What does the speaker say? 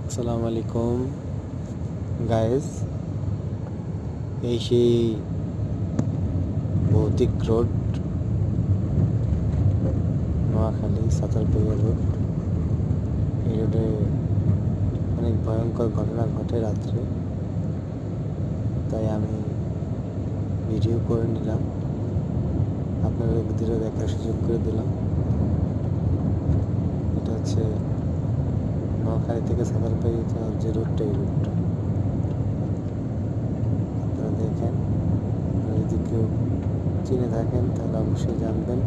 আসসালামু আলাইকুম গাইস, এই সেই ভৌতিক রোড, নোয়াখালী সাতারপইয়া রোড। এই রোডে অনেক ভয়ঙ্কর ঘটনা ঘটে রাত্রে, তাই আমি ভিডিও করে নিলাম, আপনাদের ভিডিও দেখার সুযোগ করে দিলাম। এটা হচ্ছে নোয়াখালী থেকে সাতারপইয়া যে রোডটা, এই রোডটা আপনারা দেখেন। যদি কেউ চিনে থাকেন তাহলে অবশ্যই জানবেন।